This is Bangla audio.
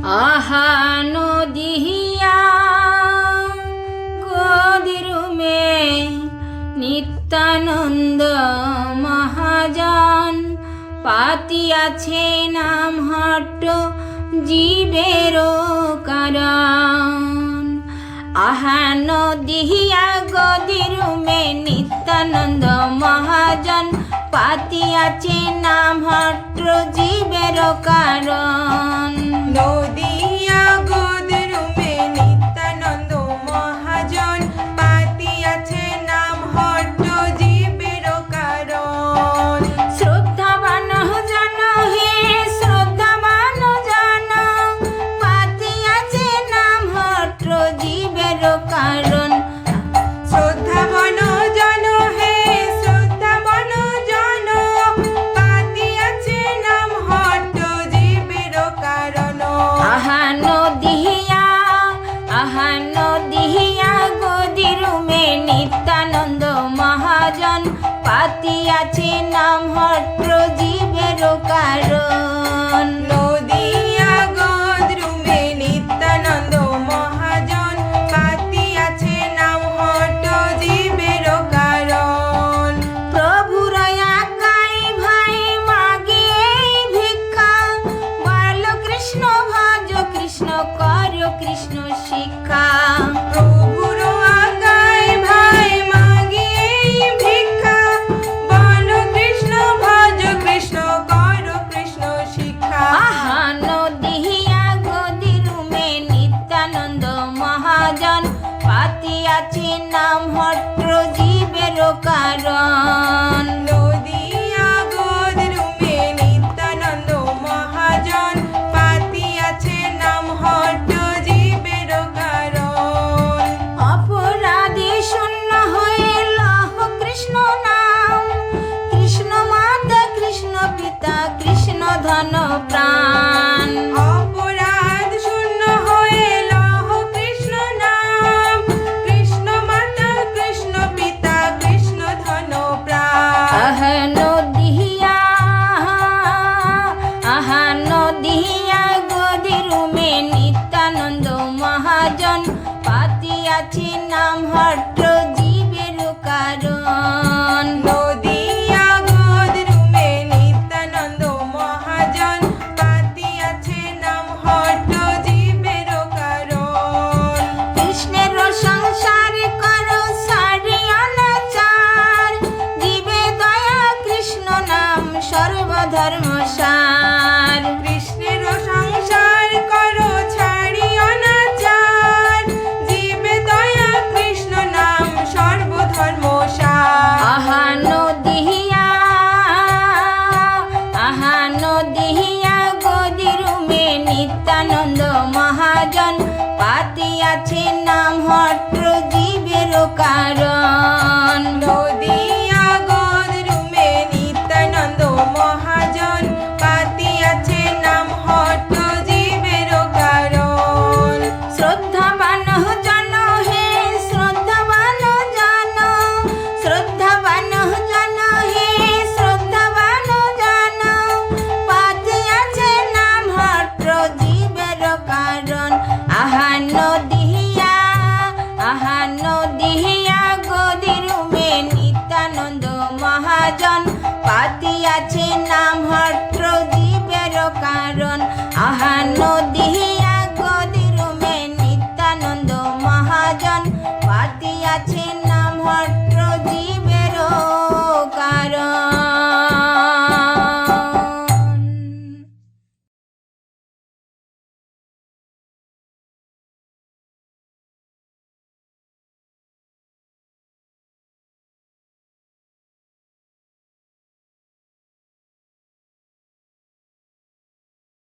আহা নদিয়া গদিরুমে নিত্যানন্দ মহাজন পাতিয়াছে নাম হট্ট জীবের কারণ। আহা নদিয়া গদিরুমে নিত্যানন্দ মহাজন পাতিয়াছে নাম হট্ট জীবের কারণ। নদিয়া গদিরুমে নিত্যানন্দ মহাজন পাতিয়াছে নাম হট্ট জীবের কারণ। শ্রদ্ধাবান জন হে শ্রদ্ধাবান জন পাতিয়াছে নাম হট্ট জীবের কারণ। শ্রদ্ধাবন জন হে শ্রদ্ধাবন জন পাতিয়াছে নাম হট্ট জীবের কারণ। আহা নদিয়া গদিরুমে নিত্যানন্দ মহাজন পাতিয়াছে নাম হট্ট জীবের কারণ। নদিয়া গদিরুমে নিত্যানন্দ মহাজন পাতিয়াছে নাম হট্ট জীবের কারণ। প্রভুর আজ্ঞায় ভাই মাগে এই ভিক্ষা, বল কৃষ্ণ ভজ কৃষ্ণ কর কৃষ্ণ শিক্ষা। প্রভুর আজ্ঞায় ভাই মাগি এই ভিক্ষা, বল কৃষ্ণ ভজ কৃষ্ণ কর কৃষ্ণ শিক্ষা। আহা নদিয়া গদিরুমে নিত্যানন্দ মহাজন পাতিয়াছে নাম হট্ট জীবের কারণ। নদিয়া গদিরুমে নিত্যানন্দ মহাজন পাতিয়াছে নাম হট্ট জীবের কারণ। অপরাধী শূন্য হয়ে লহ কৃষ্ণ নাম, কৃষ্ণ মাতা কৃষ্ণ পিতা কৃষ্ণ ধন প্রাণ। অপরাধ শূন্য হয়ে লহ কৃষ্ণ নাম, কৃষ্ণ মাতা কৃষ্ণ পিতা কৃষ্ণ ধন প্রাণ। আহা নদিয়া গদিরুমে নিত্যানন্দ মহাজন পাতিয়াছে নাম হট্ট জীবের কারণ। নদিয়া গদিরুমে নিত্যানন্দ মহাজন পাতিয়াছে নাম হট্ট জীবের কারণ। কৃষ্ণের সংসার করো সারি অনাচার, জীবে দয়া কৃষ্ণ নাম সর্বধর্ম সার। কৃষ্ণের সংসার করো ছাড়ি অনাচার, জীবে দয়া কৃষ্ণ নাম সর্বধর্ম সার। আহা নদিয়া গদিরুমে নিত্যানন্দ মহাজন পাতিয়াছে নাম হট্ট জীবের কারণ। নদী